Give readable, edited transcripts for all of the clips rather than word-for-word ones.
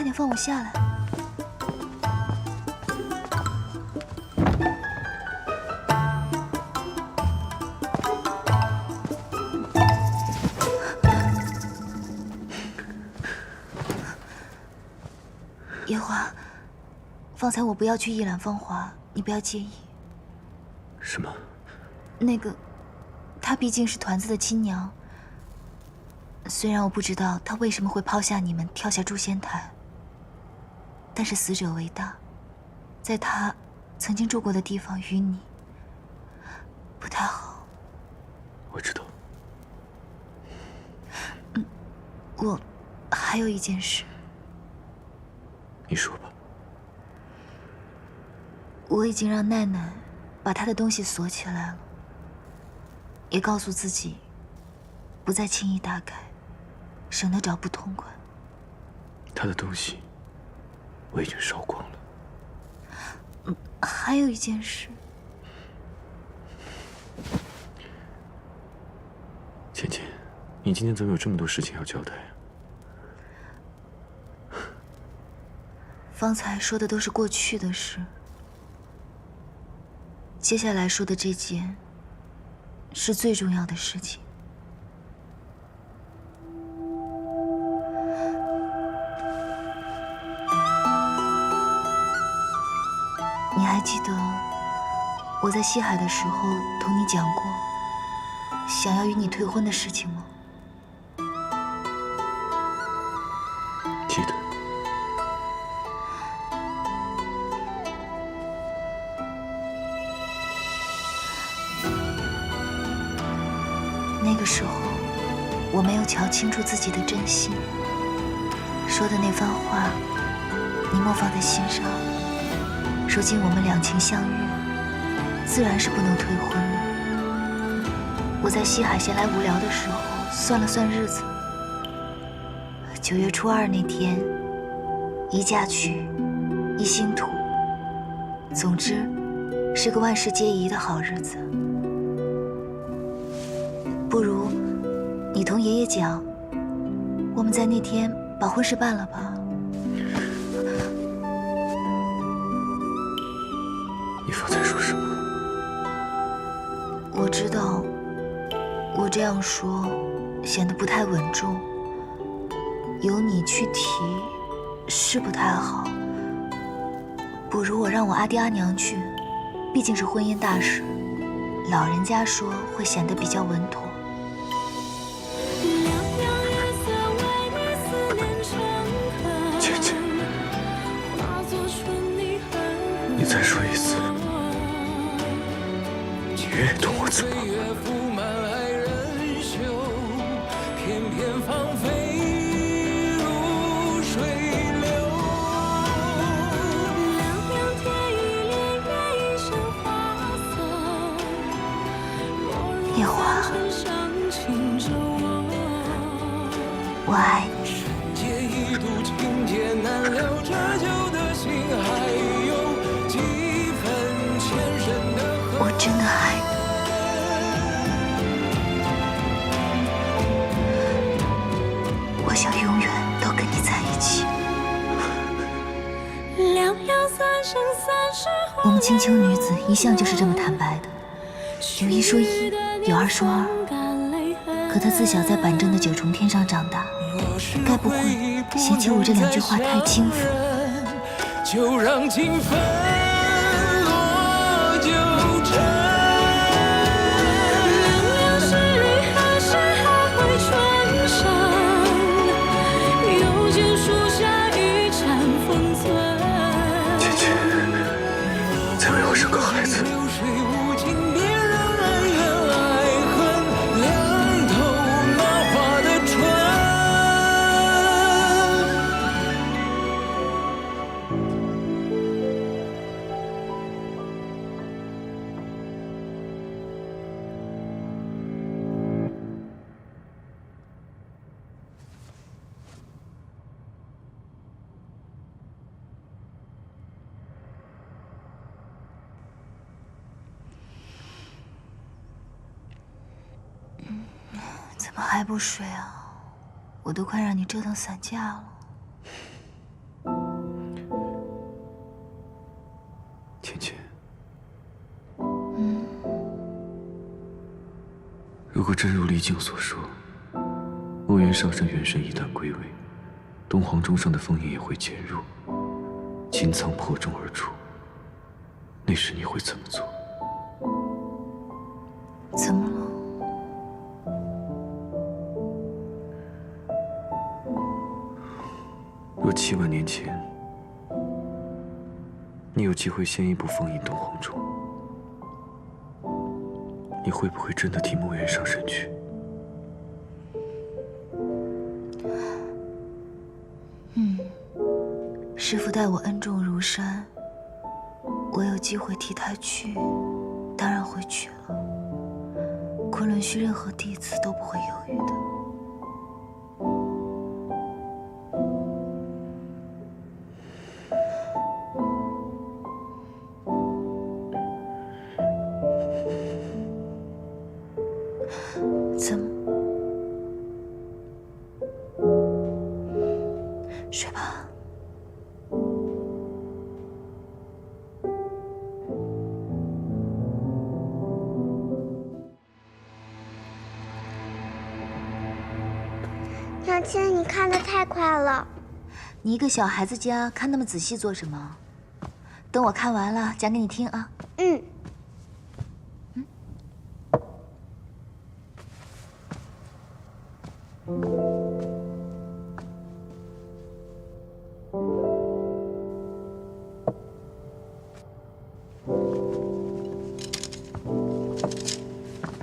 点放我下来。夜华，方才我不要去一览芳华，你不要介意。什么？那个，她毕竟是团子的亲娘。虽然我不知道她为什么会抛下你们，跳下诛仙台，但是死者为大，在她曾经住过的地方与你不太好。我知道。我还有一件事。你说吧。我已经让奈奈把她的东西锁起来了，也告诉自己不再轻易大改，省得找不痛快。她的东西我已经烧光了。还有一件事。芊芊，你今天怎么有这么多事情要交代啊？方才说的都是过去的事，接下来说的这件是最重要的事情。你还记得我在西海的时候同你讲过想要与你退婚的事情吗？记得。那个时候，我没有瞧清楚自己的真心，说的那番话，你莫放在心上。如今我们两情相悦，自然是不能退婚的。我在西海闲来无聊的时候，算了算日子，9月初2那天，一嫁娶，一兴土，总之，是个万事皆宜的好日子。不如，你同爷爷讲，我们在那天把婚事办了吧。你方才说什么？我知道，我这样说显得不太稳重，由你去提是不太好。不如我让我阿爹阿娘去，毕竟是婚姻大事，老人家说会显得比较稳妥。你再说一次，你愿意同我走吗？夜华，我爱你。我真的爱你。我想永远都跟你在一起。我们青丘女子一向就是这么坦白的，有一说一，有二说二。可她自小在板正的9重天上长大，该不会嫌弃我这2句话太轻浮？就让情分落纠缠。生个孩子。怎么还不睡啊？我都快让你折腾散架了。真如李靖所说，莫言上身元神一旦归位，东皇钟上的封印也会减弱，金苍破钟而出。那时你会怎么做？怎么了？若7万年前，你有机会先一步封印东皇钟，你会不会真的替莫言上身去？师父待我恩重如山，我有机会替他去，当然会去了。昆仑虚任何弟子都不会犹豫的。怎么？睡吧。娘亲，你看得太快了。你一个小孩子家看那么仔细做什么？等我看完了讲给你听啊。嗯。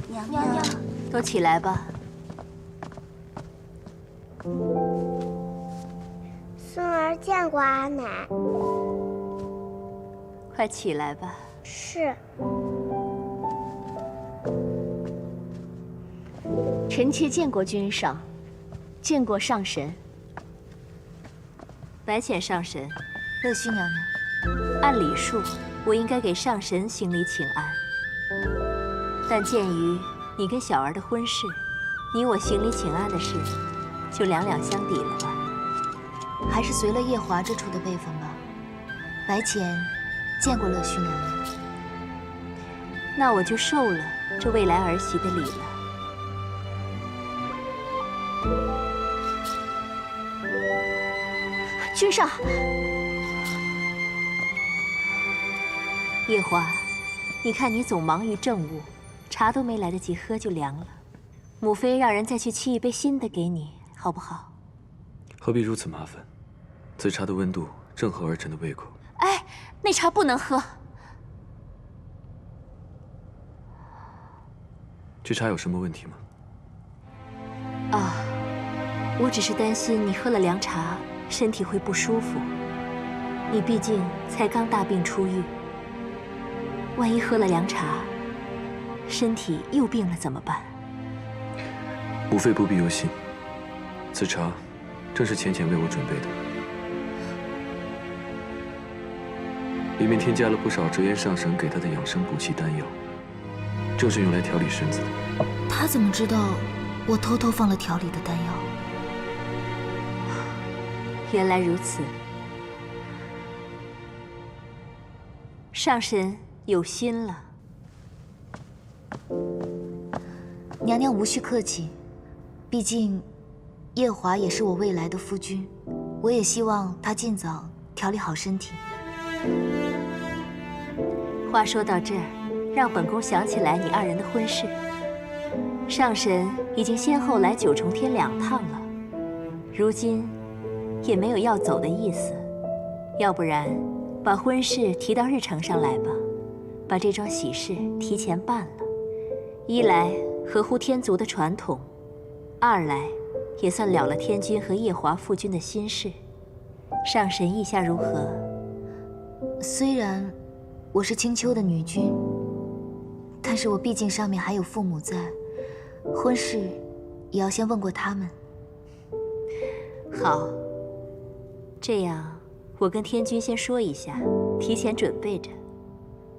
娘娘，都起来吧。孙儿见过阿奶。快起来吧。是。臣妾见过君上，见过上神。白浅上神，乐须娘娘，按礼数，我应该给上神行礼请安。但鉴于你跟小儿的婚事，你我行礼请安的事，就两两相抵了吧。还是随了夜华这处的辈分吧。白浅见过乐须娘娘，那我就受了这未来儿媳的礼了。君上，夜华，你看你总忙于政务，茶都没来得及喝就凉了。母妃让人再去沏一杯新的给你，好不好？何必如此麻烦？此茶的温度正合儿臣的胃口。哎，那茶不能喝。这茶有什么问题吗？啊，我只是担心你喝了凉茶，身体会不舒服。你毕竟才刚大病初愈，万一喝了凉茶，身体又病了怎么办？母妃不必忧心，此茶正是浅浅为我准备的，里面添加了不少折颜上神给他的养生补气丹药，正是用来调理身子的。他怎么知道我偷偷放了调理的丹药？原来如此，上神有心了。娘娘无需客气，毕竟夜华也是我未来的夫君，我也希望他尽早调理好身体。话说到这儿，让本宫想起来你二人的婚事。上神已经先后来九重天2趟了，如今也没有要走的意思。要不然，把婚事提到日程上来吧，把这桩喜事提前办了。一来合乎天族的传统，二来也算了了天君和夜华父君的心事。上神意下如何？虽然我是青丘的女君，但是我毕竟上面还有父母在，婚事也要先问过他们。好，这样我跟天君先说一下，提前准备着。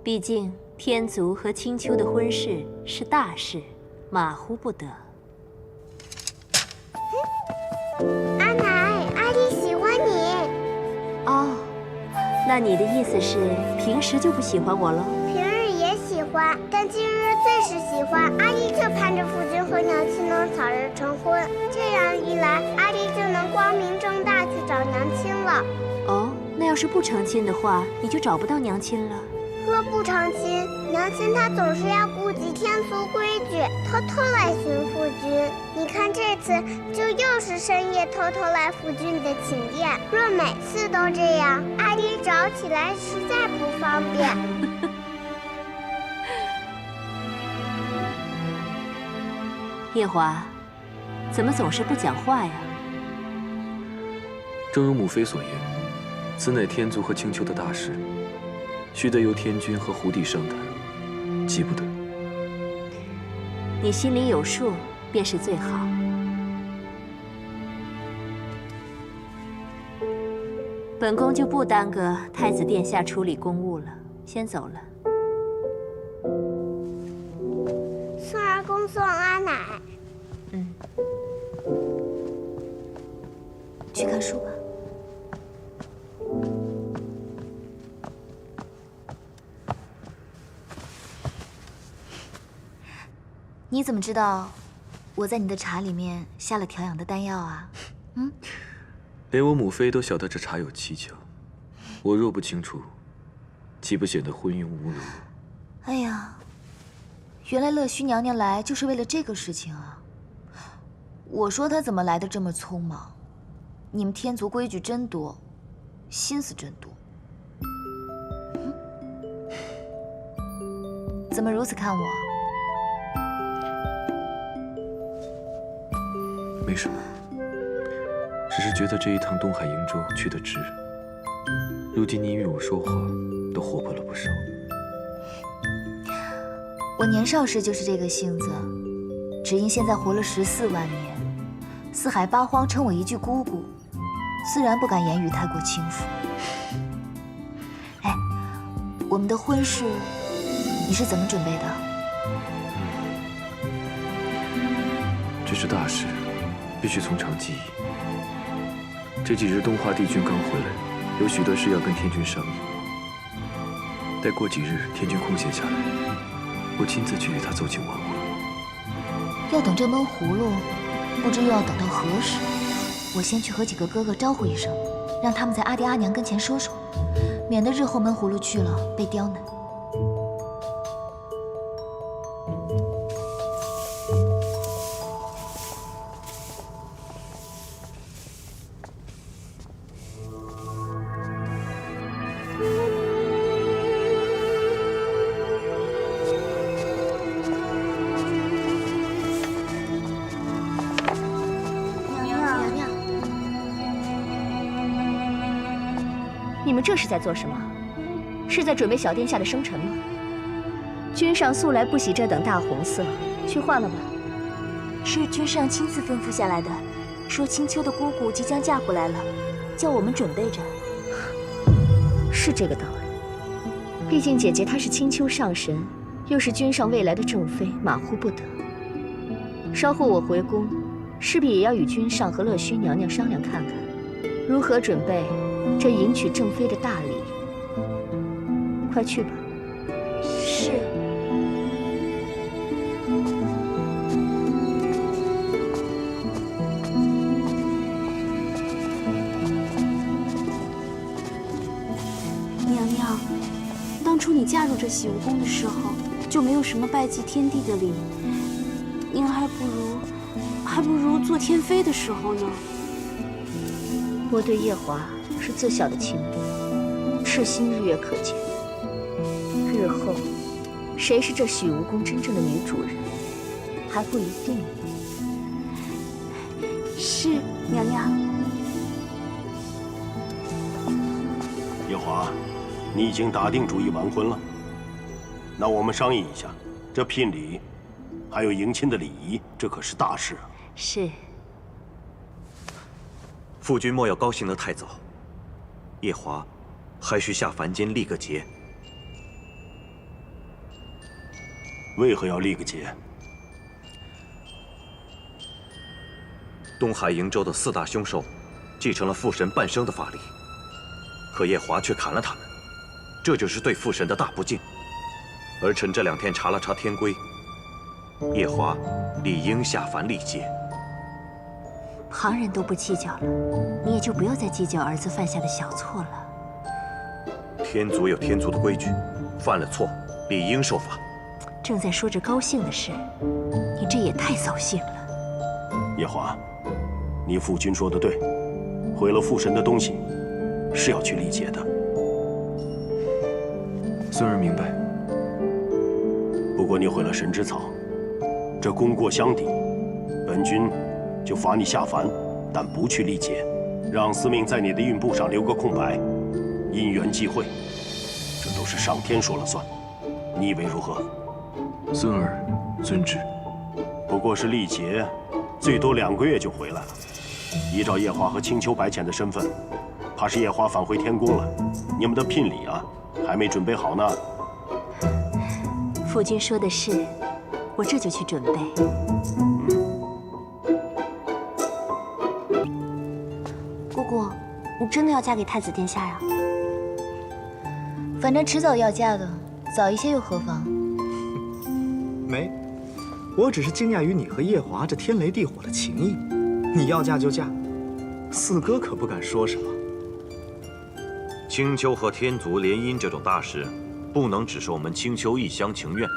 毕竟天族和青丘的婚事是大事，马虎不得。阿奶，阿弟喜欢你。哦，那你的意思是平时就不喜欢我了？平日也喜欢，但今日最是喜欢，阿丽就盼着夫君和娘亲能早日成婚。这样一来，阿丽就能光明正大去找娘亲了。哦，那要是不成亲的话，你就找不到娘亲了。若不成亲，娘亲她总是要顾及天俗规矩，偷偷来寻夫君。你看这次就又是深夜偷偷来夫君的寝殿。若每次都这样，阿丽找起来实在不方便。夜华，怎么总是不讲话呀？正如母妃所言，此乃天族和青丘的大事。须得由天君和胡帝商谈，急不得。你心里有数便是最好。本宫就不耽搁太子殿下处理公务了，先走了。送儿恭送阿奶。去看书吧。你怎么知道我在你的茶里面下了调养的丹药啊？连我母妃都晓得这茶有蹊跷，我若不清楚，岂不显得昏庸无能？哎呀，原来乐须娘娘来就是为了这个事情啊！我说她怎么来的这么匆忙？你们天族规矩真多，心思真多。怎么如此看我？没什么，只是觉得这一趟东海瀛洲去得值。如今你与我说话，都活泼了不少。我年少时就是这个性子，只因现在活了14万年，四海八荒称我一句姑姑，自然不敢言语太过轻浮。哎，我们的婚事你是怎么准备的？这是大事，必须从长计议。这几日东华帝君刚回来，有许多事要跟天君商议。待过几日，天君空闲下来，我亲自去与他奏请完婚。要等这闷葫芦，不知又要等到何时。我先去和几个哥哥招呼一声，让他们在阿爹阿娘跟前说说，免得日后闷葫芦去了被刁难。你们这是在做什么？是在准备小殿下的生辰吗？君上素来不喜这等大红色，去换了吧。是君上亲自吩咐下来的，说青丘的姑姑即将嫁过来了，叫我们准备着。是这个道理。毕竟姐姐她是青丘上神，又是君上未来的正妃，马虎不得。稍后我回宫，势必也要与君上和乐须娘娘商量看看，如何准备这迎娶正妃的大礼。快去吧。是。娘娘，当初你嫁入这洗梧宫的时候，就没有什么拜祭天地的礼，您还不如做天妃的时候呢。我对夜华是自小的情敌，赤心日月可见。日后谁是这洗梧宫真正的女主人，还不一定。是娘娘。夜华，你已经打定主意完婚了，那我们商议一下，这聘礼，还有迎亲的礼仪，这可是大事啊。是。父君莫要高兴得太早，夜华还需下凡间历个劫。为何要历个劫？东海瀛洲的4大凶兽，继承了父神半生的法力，可夜华却砍了他们，这就是对父神的大不敬。儿臣这2天查了查天规，夜华理应下凡历劫。旁人都不计较了，你也就不要再计较儿子犯下的小错了。天族有天族的规矩，犯了错理应受罚。正在说着高兴的事，你这也太扫兴了。夜华，你父君说的对，毁了父神的东西是要去历劫的。孙儿明白。不过你毁了神之草，这功过相抵，本君就罚你下凡，但不去历劫，让司命在你的运部上留个空白，因缘际会，这都是上天说了算。你以为如何？孙儿遵旨。不过是历劫，最多2个月就回来了。依照夜华和青丘白浅的身份，怕是夜华返回天宫了。你们的聘礼啊，还没准备好呢。父君说的是，我这就去准备。姑姑，你真的要嫁给太子殿下呀？反正迟早要嫁的，早一些又何妨？没，我只是惊讶于你和夜华这天雷地火的情谊。你要嫁就嫁，四哥可不敢说什么。青丘和天族联姻这种大事，不能只是我们青丘一厢情愿。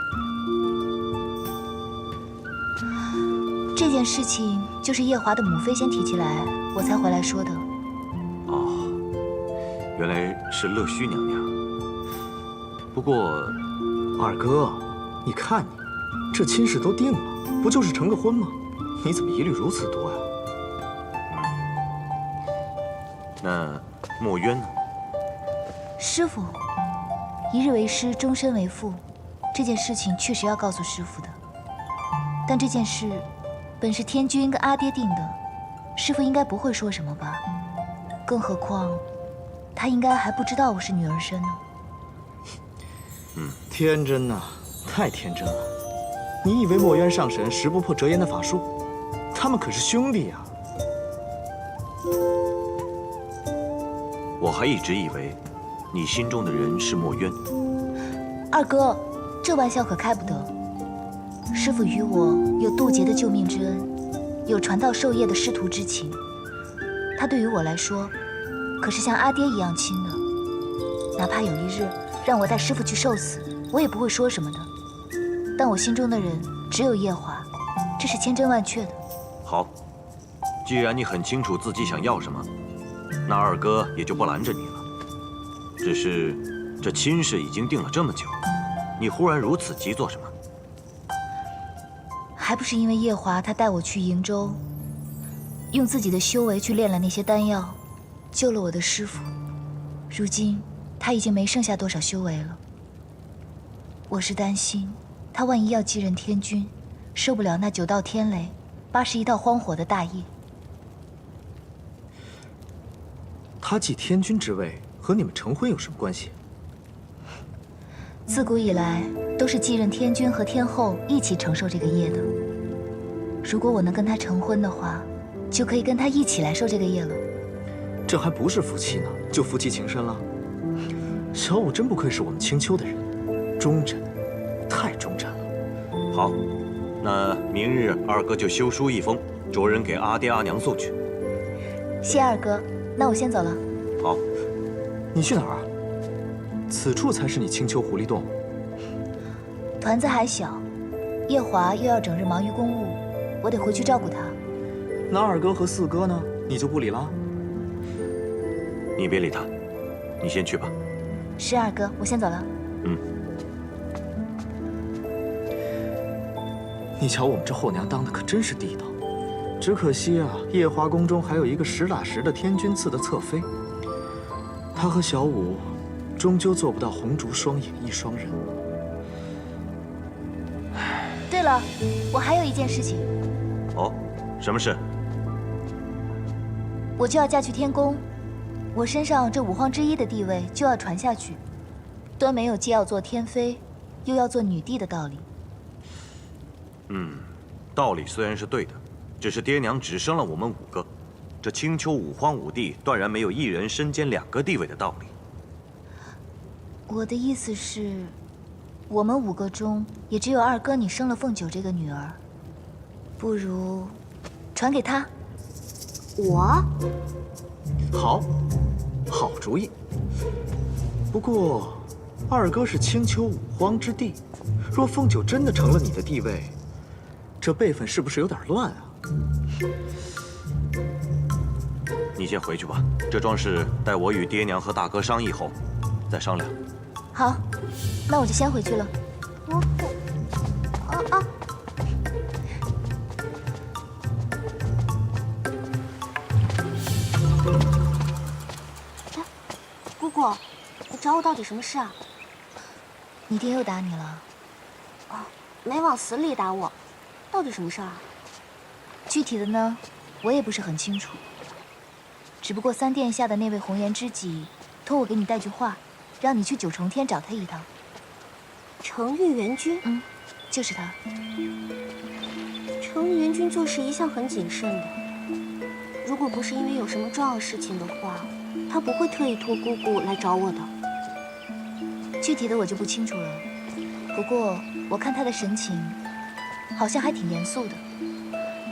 这件事情就是夜华的母妃先提起来，我才回来说的。哦，原来是乐须娘娘。不过，二哥，你看你，这亲事都定了，不就是成个婚吗？你怎么疑虑如此多呀？那墨渊呢？师傅，一日为师，终身为父，这件事情确实要告诉师傅的。但这件事本是天君跟阿爹定的，师傅应该不会说什么吧？更何况，他应该还不知道我是女儿身呢。天真呐，太天真了！你以为墨渊上神识不破折颜的法术？他们可是兄弟呀！我还一直以为，你心中的人是墨渊。二哥，这玩笑可开不得。师傅与我有渡劫的救命之恩，有传道授业的师徒之情。他对于我来说，可是像阿爹一样亲的。哪怕有一日让我带师傅去受死，我也不会说什么的。但我心中的人只有夜华，这是千真万确的。好，既然你很清楚自己想要什么，那二哥也就不拦着你了。只是，这亲事已经定了这么久，你忽然如此急做什么？还不是因为夜华他带我去瀛州，用自己的修为去炼了那些丹药，救了我的师傅。如今他已经没剩下多少修为了。我是担心他万一要继任天君，受不了那9道天雷、81道荒火的大业。他继天君之位和你们成婚有什么关系？自古以来都是继任天君和天后一起承受这个业的。如果我能跟他成婚的话，就可以跟他一起来受这个业了。这还不是夫妻呢，就夫妻情深了。小五真不愧是我们青丘的人，忠贞，太忠贞了。好，那明日二哥就修书一封，着人给阿爹阿娘送去。谢二哥，那我先走了。好，你去哪儿啊？此处才是你青丘狐狸洞。团子还小，夜华又要整日忙于公务，我得回去照顾他。那二哥和四哥呢？你就不理了？你别理他，你先去吧。是二哥，我先走了。你瞧我们这后娘当的可真是地道，只可惜啊，夜华宫中还有一个实打实的天君赐的侧妃，她和小五终究做不到红烛双影一双人。对了，我还有一件事情。哦，什么事？我就要嫁去天宫，我身上这5皇之一的地位就要传下去，端没有既要做天妃，又要做女帝的道理。道理虽然是对的，只是爹娘只生了我们5个，这青丘5皇5帝断然没有一人身兼2个地位的道理。我的意思是，我们5个中，也只有二哥你生了凤九这个女儿，不如传给他。我？好，好主意。不过，二哥是青丘五荒之地，若凤九真的成了你的地位，这辈分是不是有点乱啊？你先回去吧，这桩事待我与爹娘和大哥商议后再商量。好，那我就先回去了。姑姑，你找我到底什么事啊？你爹又打你了？没往死里打我，到底什么事啊？具体的呢，我也不是很清楚。只不过三殿下的那位红颜知己，托我给你带句话，让你去九重天找他一趟。程玉元君？就是他。程玉元君做事一向很谨慎的，如果不是因为有什么重要事情的话，他不会特意托姑姑来找我的。具体的我就不清楚了，不过我看他的神情，好像还挺严肃的。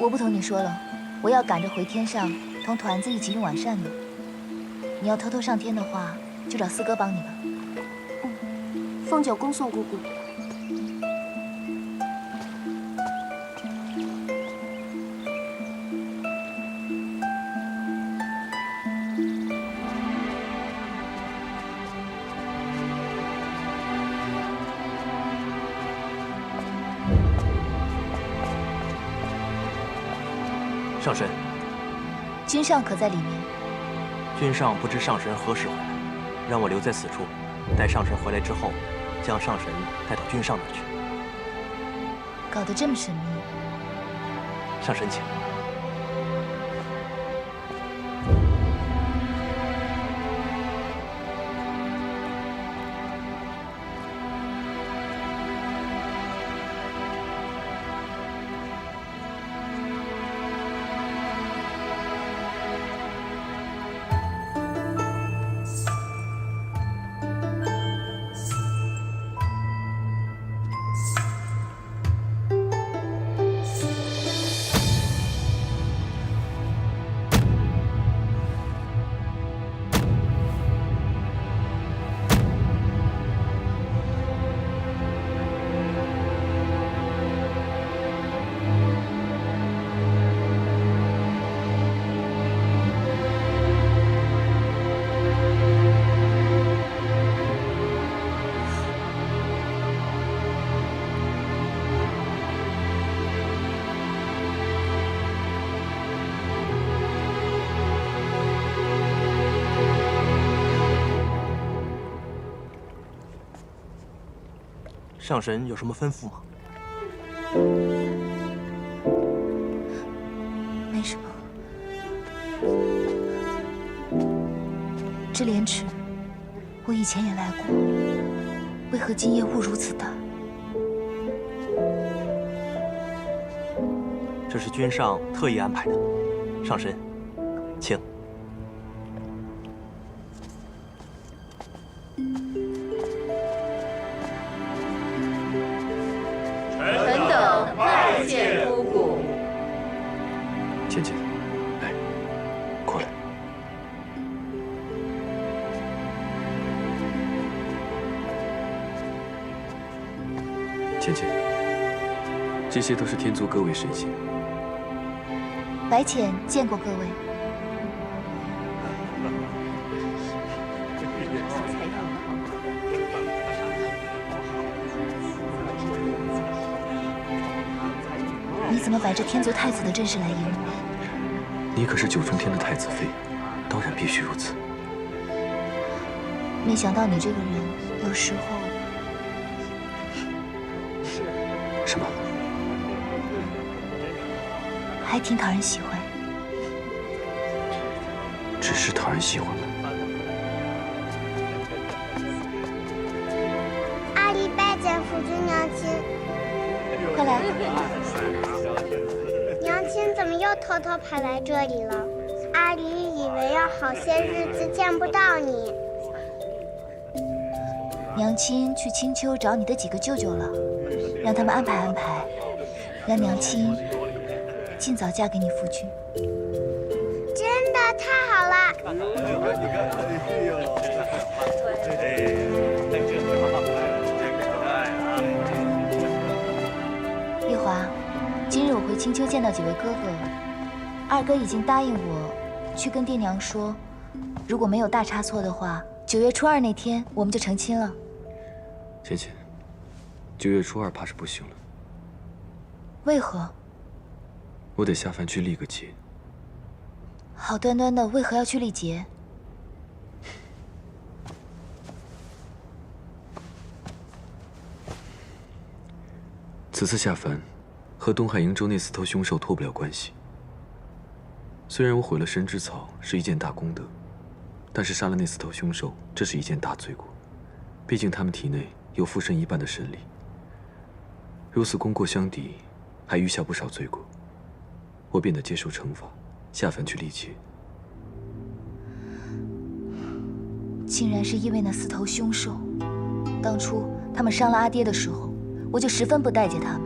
我不同你说了，我要赶着回天上，同团子一起用晚膳呢。你要偷偷上天的话，就找四哥帮你吧。凤九恭送姑姑。上神，君上可在里面？君上不知上神何时回来，让我留在此处，待上神回来之后，将上神带到君上那儿去。搞得这么神秘。上神请。上神有什么吩咐吗？没什么。这廉耻，我以前也来过，为何今夜误如此大？这是君上特意安排的。上神，请。臣等拜见姑姑。倩倩，来，过来。倩倩，这些都是天族各位神仙。白浅见过各位。你怎么摆着天族太子的阵势来迎我？你可是九重天的太子妃，当然必须如此。没想到你这个人，有时候……什么？还挺讨人喜欢。只是讨人喜欢吗？阿离拜见夫君娘亲。快来。娘亲怎么又偷偷跑来这里了？阿离以为要好些日子见不到你。娘亲去青丘找你的几个舅舅了，让他们安排安排，让娘亲尽早嫁给你夫君。真的太好了！夜华，今日我回青丘见到几位哥哥了，二哥已经答应我去跟爹娘说，如果没有大差错的话，9月初2那天我们就成亲了。芊芊，9月初2怕是不行了。为何？我得下凡去历个劫。好端端的，为何要去历劫？此次下凡，和东海瀛州那4头凶兽脱不了关系。虽然我毁了神之草是一件大功德，但是杀了那4头凶兽，这是一件大罪过。毕竟他们体内有父神一半的神力，如此功过相抵，还余下不少罪过。我便得接受惩罚，下凡去历劫。竟然是因为那4头凶兽。当初他们伤了阿爹的时候，我就十分不待见他们。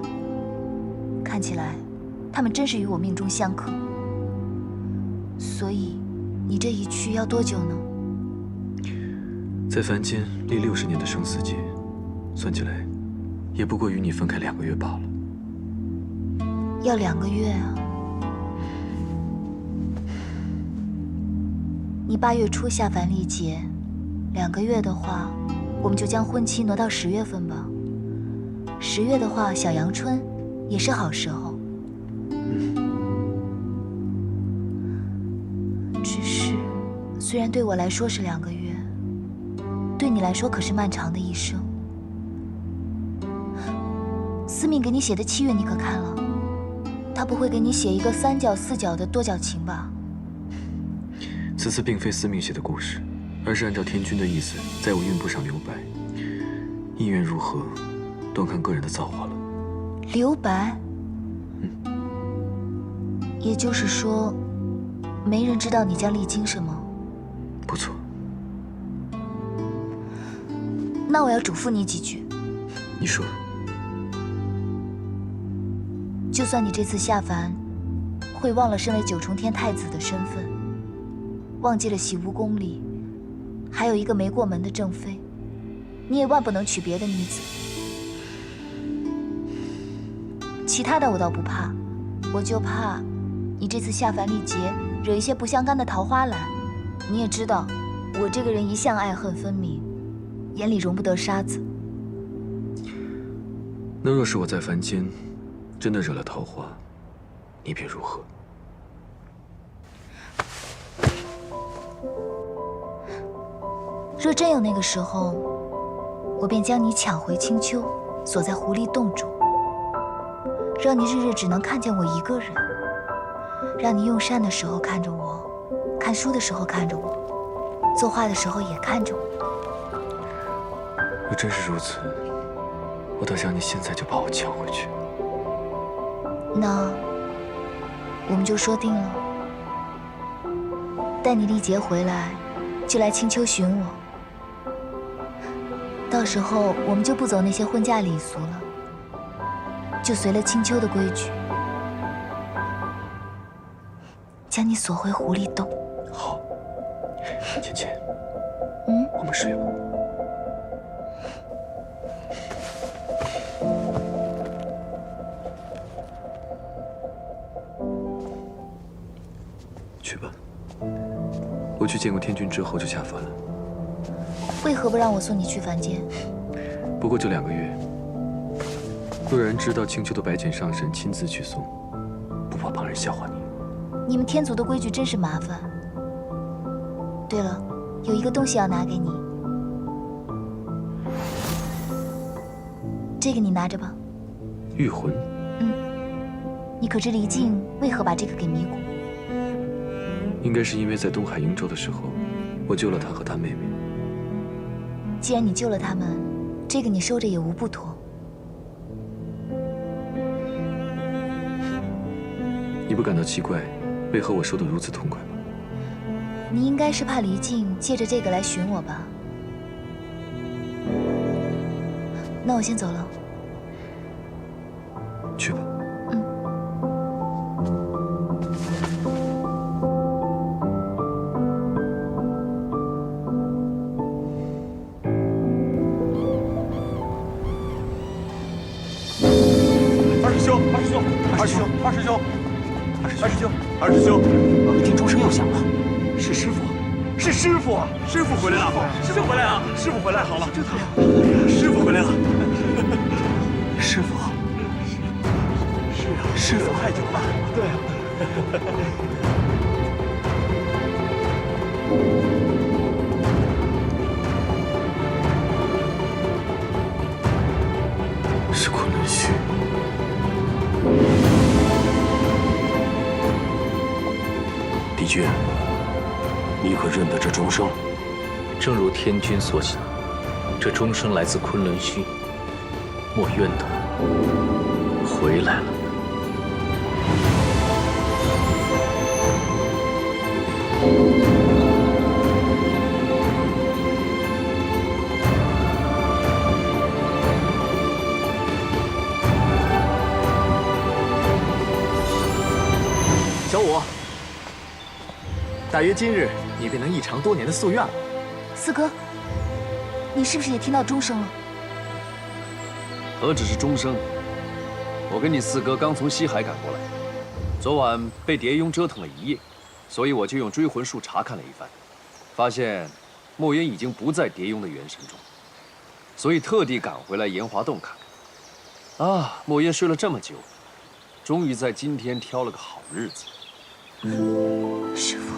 看起来，他们真是与我命中相克。所以，你这一去要多久呢？在凡间历60年的生死劫，算起来，也不过与你分开2个月罢了。要2个月啊！你8月初下凡历劫，2个月的话，我们就将婚期挪到10月份吧。10月的话，小阳春也是好时候。只是，虽然对我来说是2个月，对你来说可是漫长的一生。司命给你写的契约你可看了？他不会给你写一个3角4角的多角情吧？此次并非司命写的故事，而是按照天君的意思，在我运部上留白。意愿如何，端看个人的造化了。留白？也就是说，没人知道你将历经什么？不错。那我要嘱咐你几句。你说。就算你这次下凡，会忘了身为9重天太子的身份，忘记了洗梧宫里还有一个没过门的正妃，你也万不能娶别的女子。其他的我倒不怕，我就怕你这次下凡历劫惹一些不相干的桃花来。你也知道，我这个人一向爱恨分明，眼里容不得沙子。那若是我在凡间真的惹了桃花，你便如何？若真有那个时候，我便将你抢回青丘，锁在狐狸洞中，让你日日只能看见我一个人，让你用膳的时候看着我，看书的时候看着我，作画的时候也看着我。若真是如此，我倒想你现在就把我抢回去。那我们就说定了，待你历劫回来，就来青丘寻我。到时候我们就不走那些婚嫁礼俗了，就随了青丘的规矩，将你锁回狐狸洞。好，芊芊，我们睡吧。去吧，我去见过天君之后就下凡了。为何不让我送你去凡间？不过就2个月。若有人知道青丘的白浅上神亲自去送，不怕旁人笑话你。你们天族的规矩真是麻烦。对了，有一个东西要拿给你，这个你拿着吧。御魂。你可知离境为何把这个给迷谷？应该是因为在东海瀛州的时候，我救了他和他妹妹。既然你救了他们，这个你收着也无不妥。你不感到奇怪，为何我收得如此痛快吗？你应该是怕离境借着这个来寻我吧？那我先走了。去吧。二师兄，我听钟声又响了，是师傅，是师傅啊！师傅回来了，师傅回来了，师傅回来好了，师傅回来了，师傅，是啊，师傅太久了，对啊。是昆仑虚。帝君，你可认得这钟声？正如天君所想，这钟声来自昆仑虚，墨渊的回来了。小五，大约今日，你便能一偿多年的夙愿了。四哥，你是不是也听到钟声了？何止是钟声，我跟你四哥刚从西海赶过来，昨晚被蝶雍折腾了一夜，所以我就用追魂术查看了一番，发现墨渊已经不在蝶雍的元神中，所以特地赶回来炎华洞看看。啊，墨渊睡了这么久，终于在今天挑了个好日子。师父，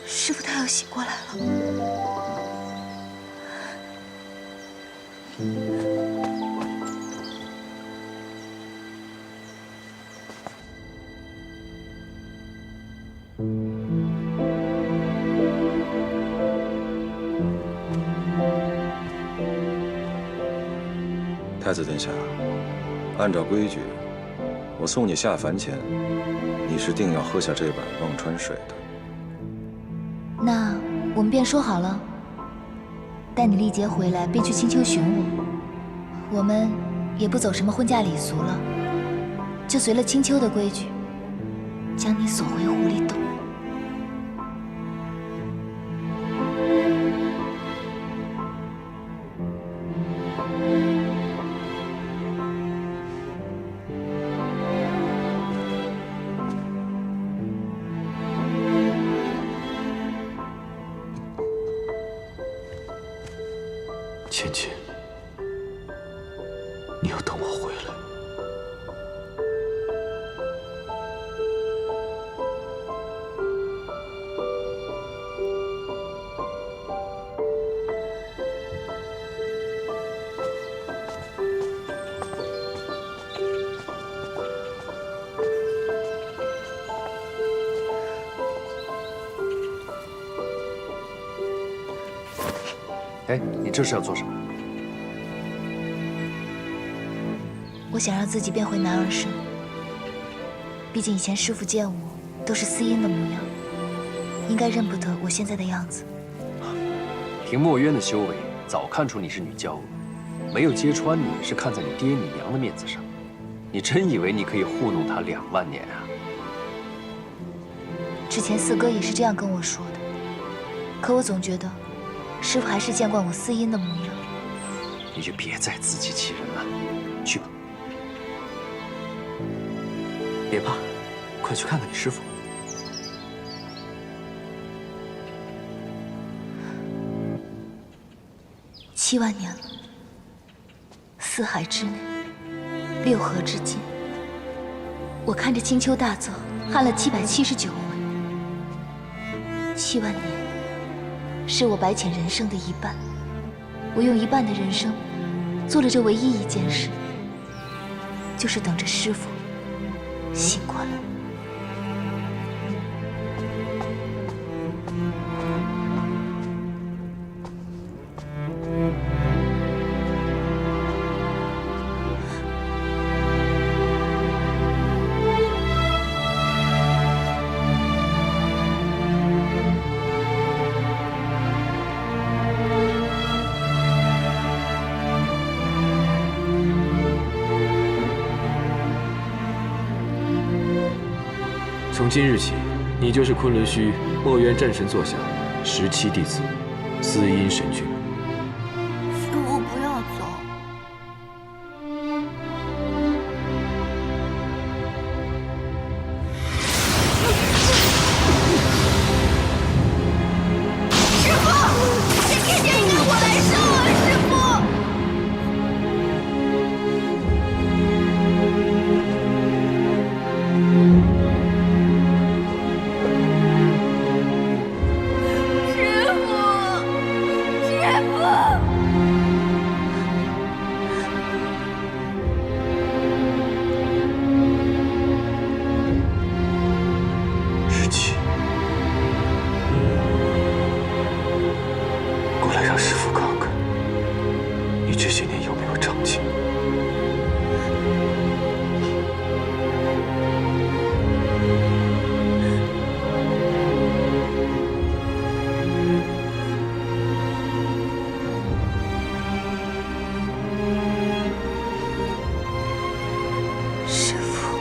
师父他要醒过来了。太子殿下，按照规矩，我送你下凡前，你是定要喝下这碗忘川水的。那我们便说好了，待你历劫回来，便去青丘寻我。我们也不走什么婚嫁礼俗了，就随了青丘的规矩，将你锁回狐狸洞。芊芊，你要等我回来。哎，你这是要做什么？我想让自己变回男儿身。毕竟以前师父见我都是司音的模样，应该认不得我现在的样子。凭墨渊的修为，早看出你是女娇娥，没有揭穿你是看在你爹你娘的面子上。你真以为你可以糊弄他2万年啊？之前四哥也是这样跟我说的，可我总觉得师父还是见惯我司音的模样。你就别再自欺欺人了，去吧。别怕，快去看看你师父。7万年了，4海之内，6河之间，我看着青丘大泽旱了779回。7万年，是我白浅人生的一半。我用1半的人生，做了这唯一一件事，就是等着师父醒过来。从今日起，你就是昆仑虚墨渊战神座下17弟子，司阴神君。师父不要走。师父，这天剑应该我来收啊，师父。过来让师父看看，你这些年有没有长进。师父，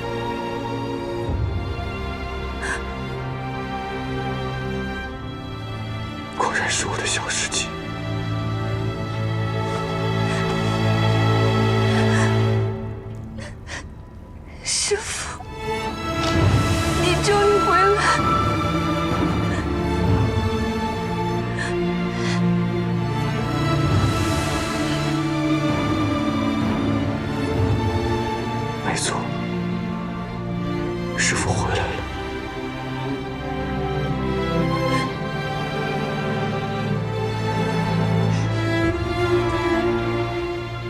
果然是我的小师弟。师父，你终于回来。没错，师父回来了。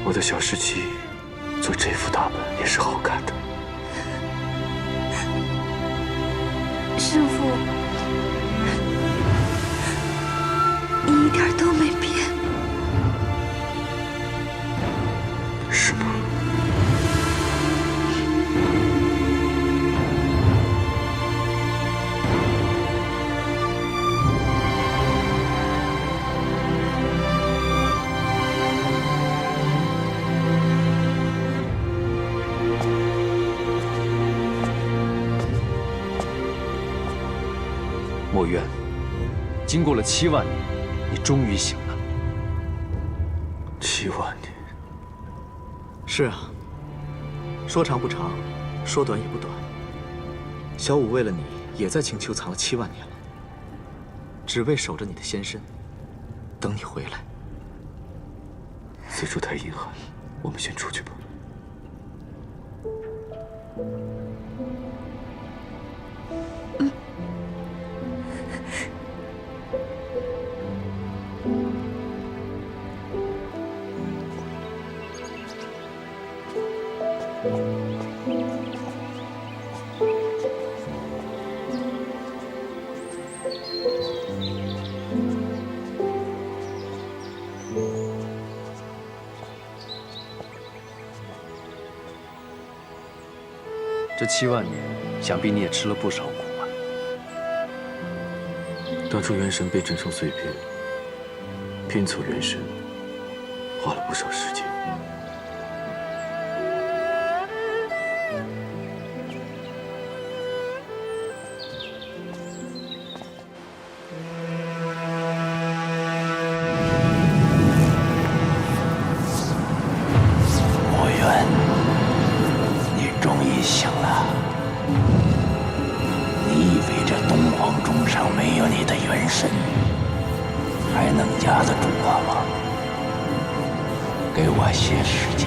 我的小师弟做这副打扮也是好看的。师父，你一点都没变。是吗？墨渊，经过了7万年，你终于醒了。7万年。是啊，说长不长，说短也不短。小五为了你，也在青丘藏了7万年了，只为守着你的仙身，等你回来。此处太阴寒，我们先出去吧。这7万年，想必你也吃了不少苦啊。当初元神被震成碎片，拼凑元神，花了不少时间。墨渊，你终于醒了。你以为这东皇钟上没有你的元神，还能压得住我吗？给我些时间，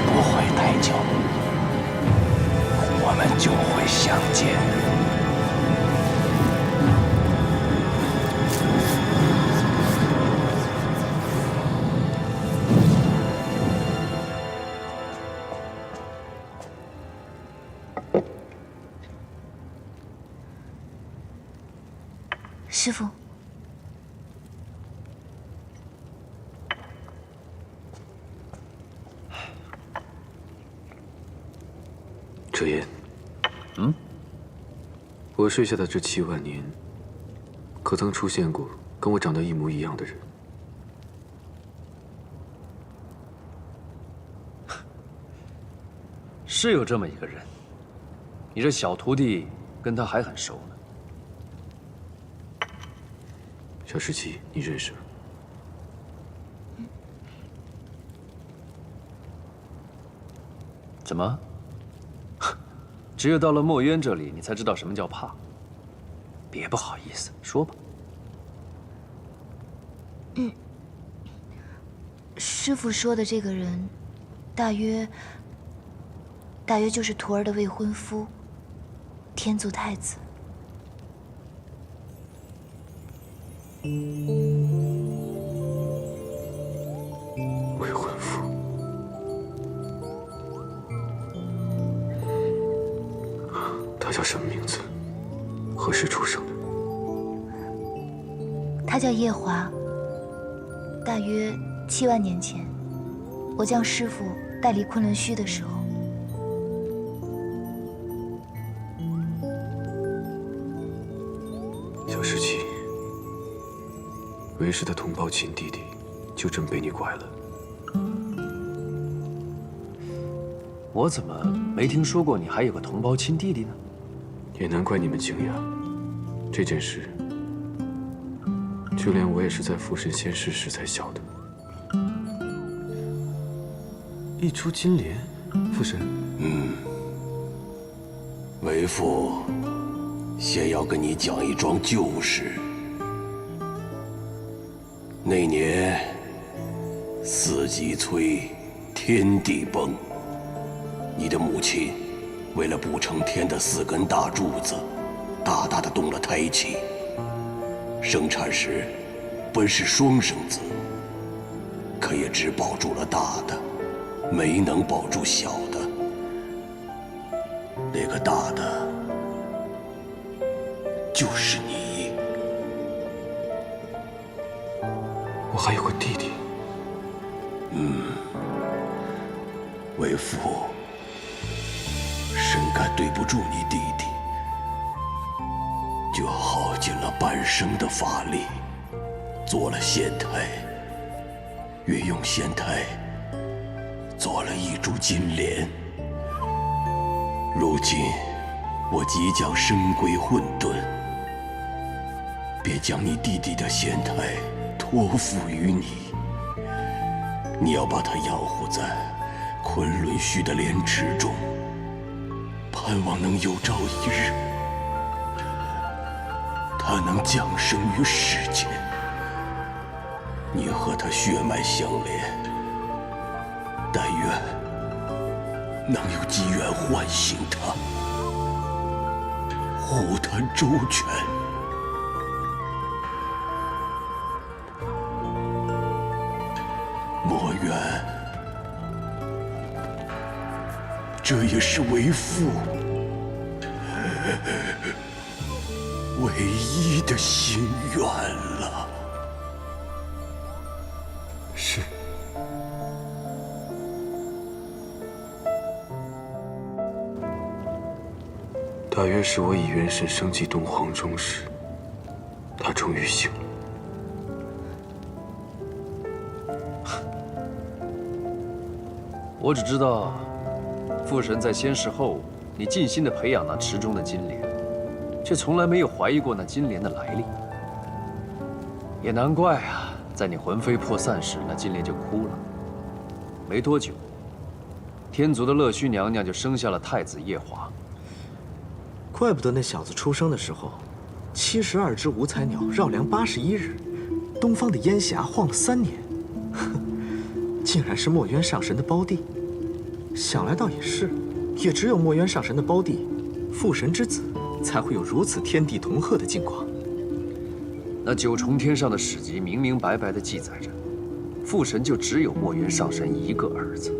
不会太久，我们就会相见。师父，哲言，我睡下的这7万年，可曾出现过跟我长得一模一样的人？是有这么一个人，你这小徒弟跟他还很熟呢。小十七，你认识吗？怎么？只有到了墨渊这里，你才知道什么叫怕。别不好意思，说吧。师父说的这个人，大约就是徒儿的未婚夫，天族太子。未婚夫。他叫什么名字？何时出生的？他叫夜华。大约7万年前，我将师父带离昆仑虚的时候，小十七，为师的同胞亲弟弟，就这么被你拐了。我怎么没听说过你还有个同胞亲弟弟呢？也难怪你们惊讶。这件事，就连我也是在父神仙逝时才晓得。一株金莲，父神。为父先要跟你讲一桩旧事。那年四极摧，天地崩，你的母亲为了补成天的4根大柱子，大大的动了胎气。生产时本是双生子，可也只保住了大的，没能保住小的。那个大的就是你。我还有个弟弟。为父深感对不住你弟弟，就耗尽了半生的法力，做了仙胎，运用仙胎做了一株金莲。如今我即将身归混沌，便将你弟弟的仙胎托付于你。你要把它养护在昆仑虚的莲池中，盼望能有朝一日，它能降生于世间。你和他血脉相连，但愿能有机缘唤醒他，护他周全。墨渊，这也是为父唯一的心愿了。是。大约是我以元神升级东皇钟时，他终于醒了。我只知道，父神在仙逝后，你尽心地培养那池中的金莲，却从来没有怀疑过那金莲的来历。也难怪啊，在你魂飞魄散时，那金莲就哭了。没多久，天族的乐须娘娘就生下了太子夜华。怪不得那小子出生的时候，72只五彩鸟绕梁81日，东方的烟霞晃了3年，竟然是墨渊上神的胞弟。想来倒也是，也只有墨渊上神的胞弟，父神之子，才会有如此天地同贺的境况。那9重天上的史籍明明白白地记载着，父神就只有墨渊上神一个儿子。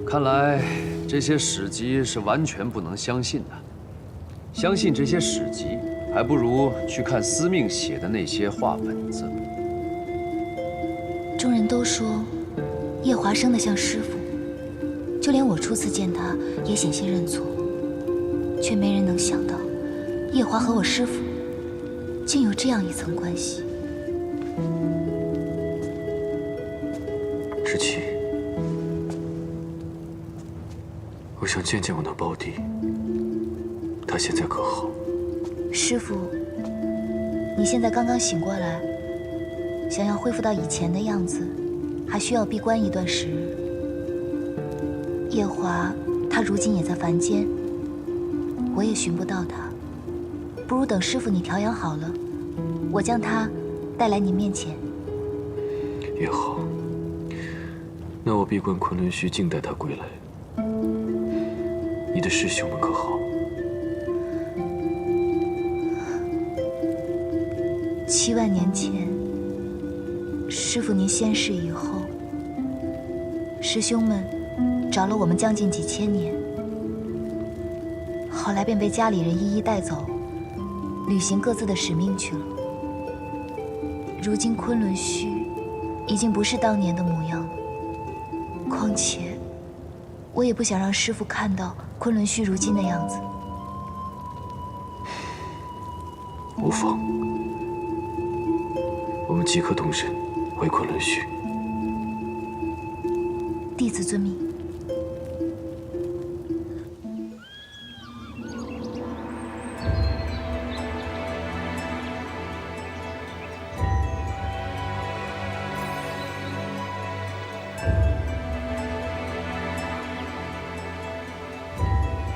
看来这些史籍是完全不能相信的。相信这些史籍，还不如去看司命写的那些画本子。众人都说夜华生得像师傅，就连我初次见他也险些认错，却没人能想到夜华和我师傅竟有这样一层关系。17，我想见见我那胞弟，他现在可好？师父，你现在刚刚醒过来，想要恢复到以前的样子，还需要闭关一段时日。夜华，他如今也在凡间，我也寻不到他。不如等师父你调养好了，我将他带来你面前。也好，那我闭关昆仑虚，静待他归来。你的师兄们可好？7万年前，师父您仙逝以后，师兄们找了我们将近几千年，后来便被家里人一一带走，履行各自的使命去了。如今昆仑虚已经不是当年的模样了，况且我也不想让师父看到昆仑虚如今的样子。无妨，我们即刻动身回昆仑虚。弟子遵命。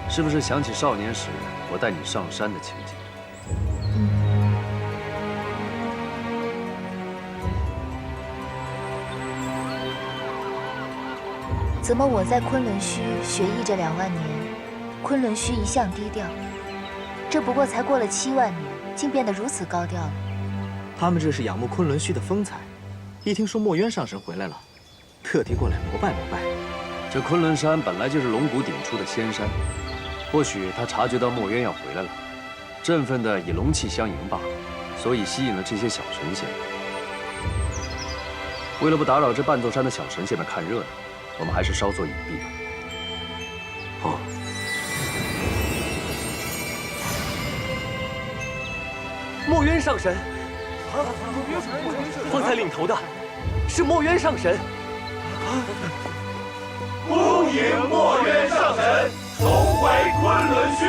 是不是想起少年时我带你上山的情景？怎么我在昆仑虚学艺这2万年，昆仑虚一向低调，这不过才过了7万年，竟变得如此高调了？他们这是仰慕昆仑虚的风采，一听说墨渊上神回来了，特地过来膜拜膜拜。这昆仑山本来就是龙骨顶出的仙山，或许他察觉到墨渊要回来了，振奋的以龙气相迎罢了，所以吸引了这些小神仙。为了不打扰这半座山的小神仙们看热闹，我们还是稍作隐蔽吧。好。墨渊上神，方才领头的是墨渊上神。恭迎墨渊上神重回昆仑虚。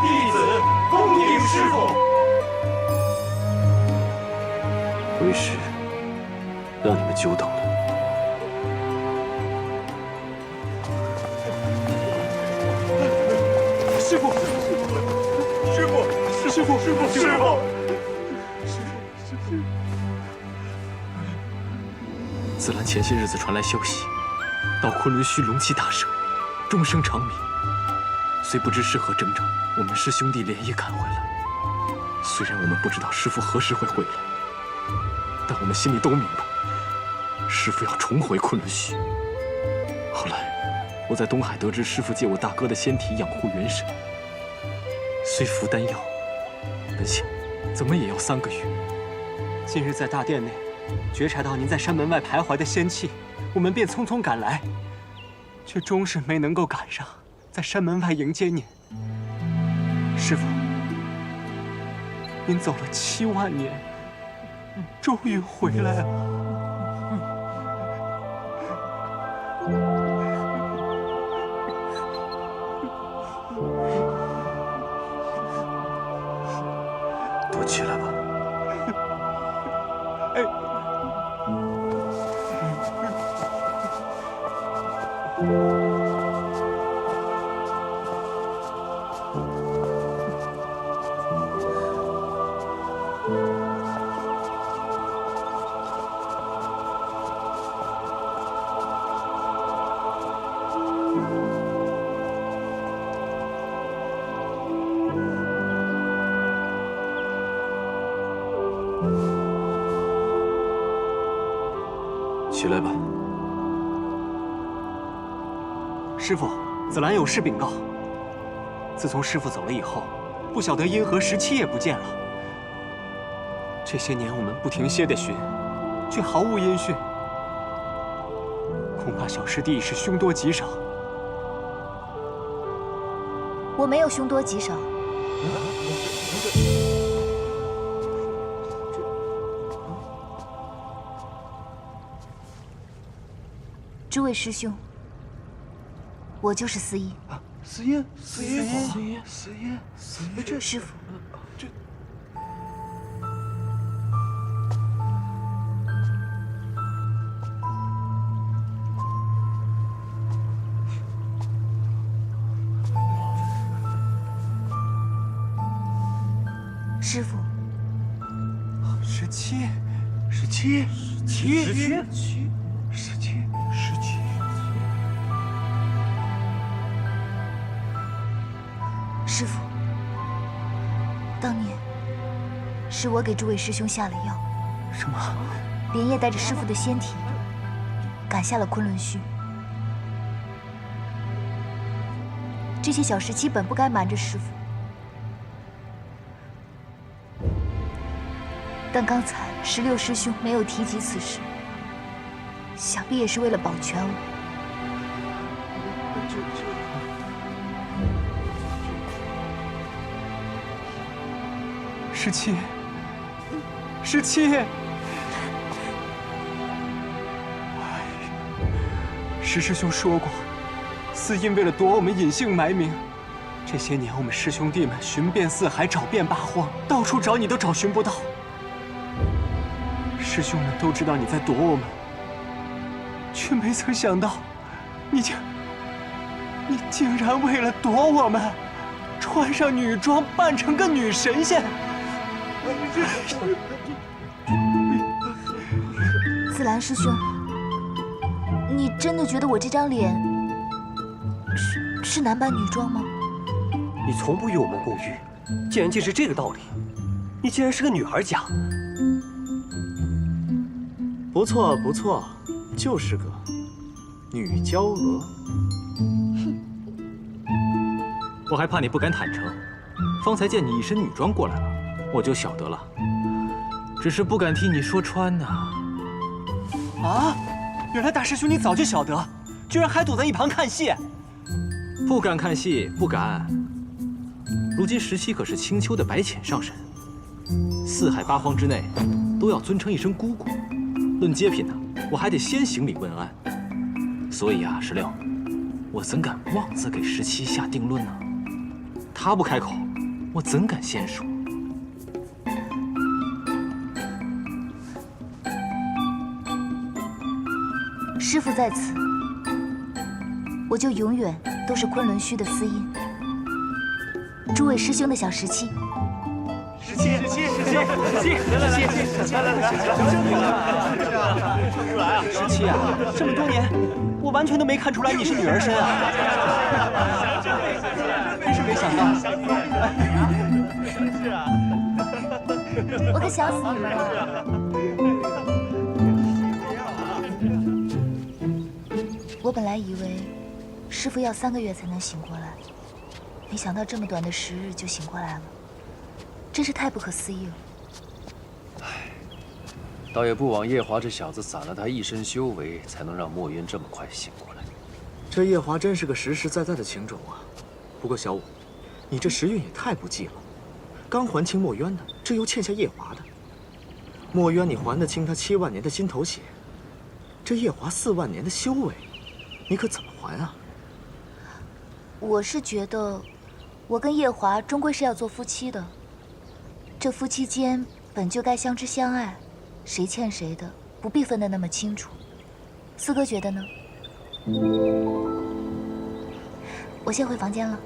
弟子恭迎师父。为师让你们久等了。师父，师父，师父，师父，师父。紫兰前些日子传来消息，到昆仑虚龙气大盛，终生长鸣。虽不知是何征兆，我们师兄弟连夜赶回来。虽然我们不知道师父何时会回来，但我们心里都明白，师父要重回昆仑虚。后来，我在东海得知师父借我大哥的仙体养护元神，虽服丹药，本想怎么也要3个月。今日在大殿内觉察到您在山门外徘徊的仙气，我们便匆匆赶来，却终是没能够赶上在山门外迎接您。师父，您走了7万年，终于回来了。都起来吧。起来吧。师父，紫兰有事禀告。自从师父走了以后，不晓得因何17夜不见了。这些年我们不停歇地寻，却毫无音讯。恐怕小师弟是凶多吉少。我没有凶多吉少。诸位师兄，我就是司音。司音，司音，司音，司音，司音，这师傅，这。师傅，17，师傅，当年是我给诸位师兄下了药。什么？连夜带着师傅的仙体赶下了昆仑虚。这些小石基本不该瞒着师傅，但刚才16师兄没有提及此事，想必也是为了保全我。17，石师兄说过，司音为了躲我们隐姓埋名，这些年我们师兄弟们寻遍四海，找遍八荒，到处找你都找寻不到。师兄们都知道你在躲我们，却没曾想到，你竟然为了躲我们，穿上女装，扮成个女神仙。紫兰师兄，你真的觉得我这张脸是男扮女装吗？你从不与我们共浴，既然既是这个道理，你竟然是个女孩家。不错不错，就是个女娇娥。我还怕你不敢坦诚，方才见你一身女装过来了，我就晓得了。只是不敢替你说穿呐。啊！原来大师兄你早就晓得，居然还躲在一旁看戏。不敢看戏，不敢。如今17可是青丘的白浅上神，四海八荒之内都要尊称一声姑姑。论阶品呢，我还得先行礼问安。所以啊，16，我怎敢妄自给17下定论呢？他不开口，我怎敢先说？师傅在此，我就永远都是昆仑虚的司音，诸位师兄的小17。17，来！17啊，这么多年，我完全都没看出来你是女儿身啊！真是没想到。是啊，我可想死你们了。我本来以为师傅要3个月才能醒过来，没想到这么短的10日就醒过来了，真是太不可思议了。倒也不枉夜华这小子攒了他一身修为，才能让墨渊这么快醒过来。这夜华真是个实实在在的情种啊。不过小五，你这时运也太不济了，刚还清墨渊的，这又欠下夜华的。墨渊你还得清他7万年的心头血，这夜华4万年的修为，你可怎么还啊？我是觉得，我跟夜华终归是要做夫妻的，这夫妻间本就该相知相爱。谁欠谁的，不必分得那么清楚。四哥觉得呢？我先回房间了。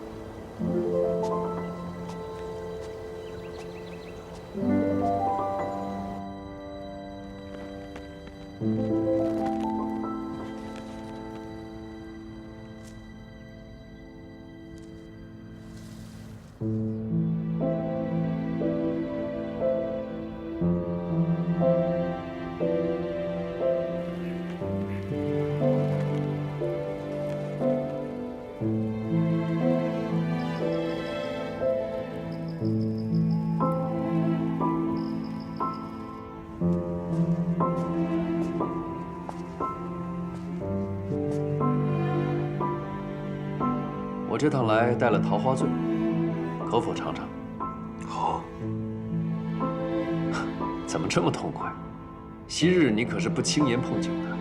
我这趟来带了桃花醉，可否尝尝？好。怎么这么痛快？昔日你可是不轻言碰酒的。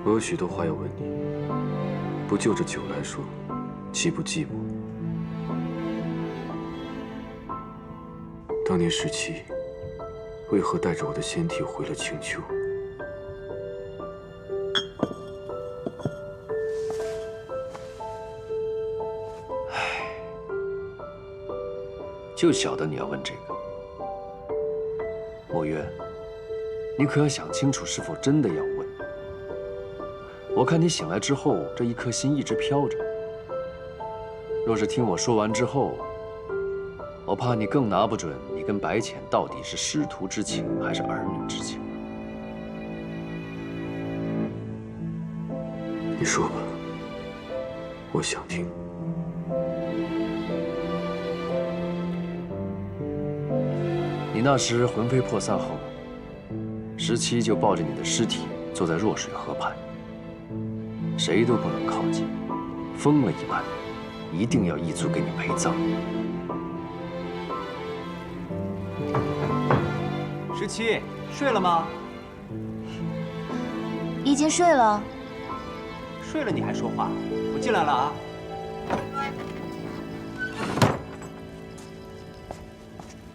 我有许多话要问你，不就着酒来说，岂不寂寞？当年17，为何带着我的仙体回了青丘？就晓得你要问这个。墨渊，你可要想清楚，是否真的要问？我看你醒来之后，这一颗心一直飘着。若是听我说完之后，我怕你更拿不准你跟白浅到底是师徒之情还是儿女之情。你说吧，我想听。你那时魂飞魄散后，17就抱着你的尸体坐在弱水河畔，谁都不能靠近，疯了一般，一定要一族给你陪葬。17，睡了吗？已经睡了。睡了你还说话？我进来了啊。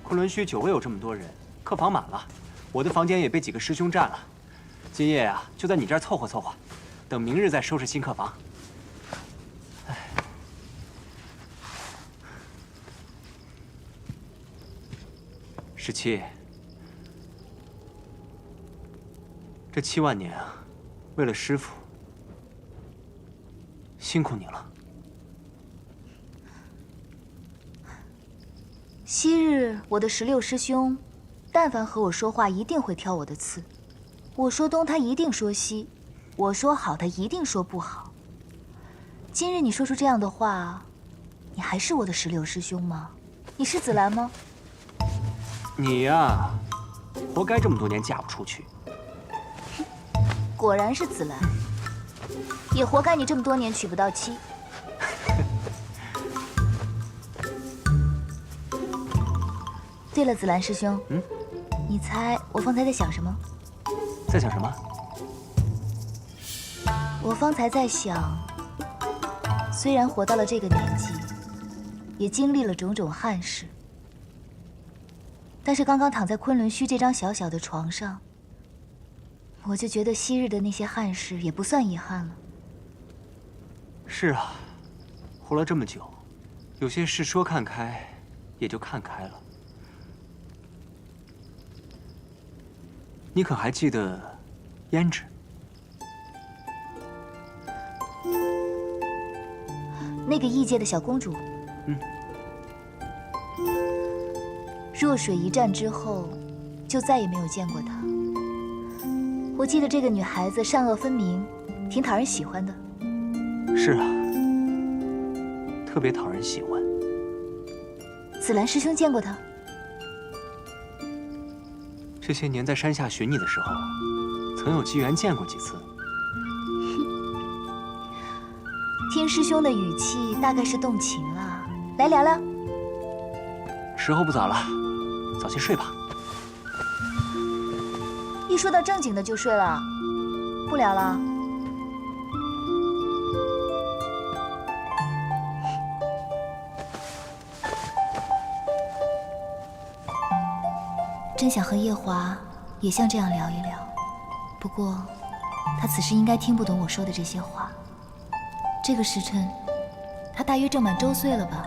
昆仑虚久未有这么多人，客房满了，我的房间也被几个师兄占了。今夜啊，就在你这儿凑合凑合，等明日再收拾新客房。哎，17，这7万年啊，为了师父，辛苦你了。昔日我的16师兄，但凡和我说话，一定会挑我的刺。我说东，他一定说西；我说好，他一定说不好。今日你说出这样的话，你还是我的16师兄吗？你是紫兰吗？你呀，活该这么多年嫁不出去。果然是紫兰，也活该你这么多年娶不到妻。对了，紫兰师兄，你猜我方才在想什么？在想什么？我方才在想，虽然活到了这个年纪，也经历了种种憾事，但是刚刚躺在昆仑虚这张小小的床上，我就觉得昔日的那些憾事也不算遗憾了。是啊，活了这么久，有些事说看开，也就看开了。你可还记得胭脂？那个异界的小公主。弱水一战之后，就再也没有见过她。我记得这个女孩子善恶分明，挺讨人喜欢的。是啊，特别讨人喜欢。紫兰师兄见过她？这些年在山下寻你的时候，曾有机缘见过几次。听师兄的语气，大概是动情了。来聊聊。时候不早了，早些睡吧。一说到正经的就睡了，不聊了。真想和夜华也像这样聊一聊，不过他此时应该听不懂我说的这些话。这个时辰，他大约正满周岁了吧？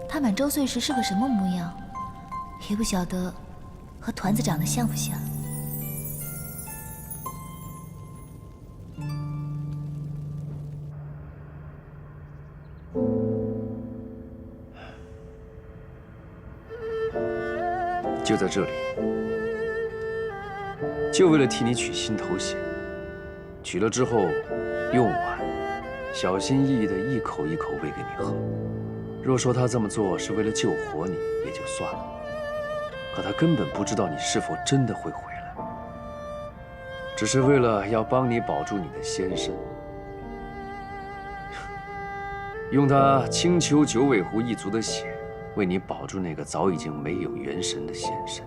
他满周岁时是个什么模样，也不晓得和团子长得像不像。就在这里，就为了替你取心头血，取了之后，用完，小心翼翼地一口一口喂给你喝。若说他这么做是为了救活你，也就算了，可他根本不知道你是否真的会回来，只是为了要帮你保住你的仙身，用他青丘九尾狐一族的血。为你保住那个早已经没有元神的仙身。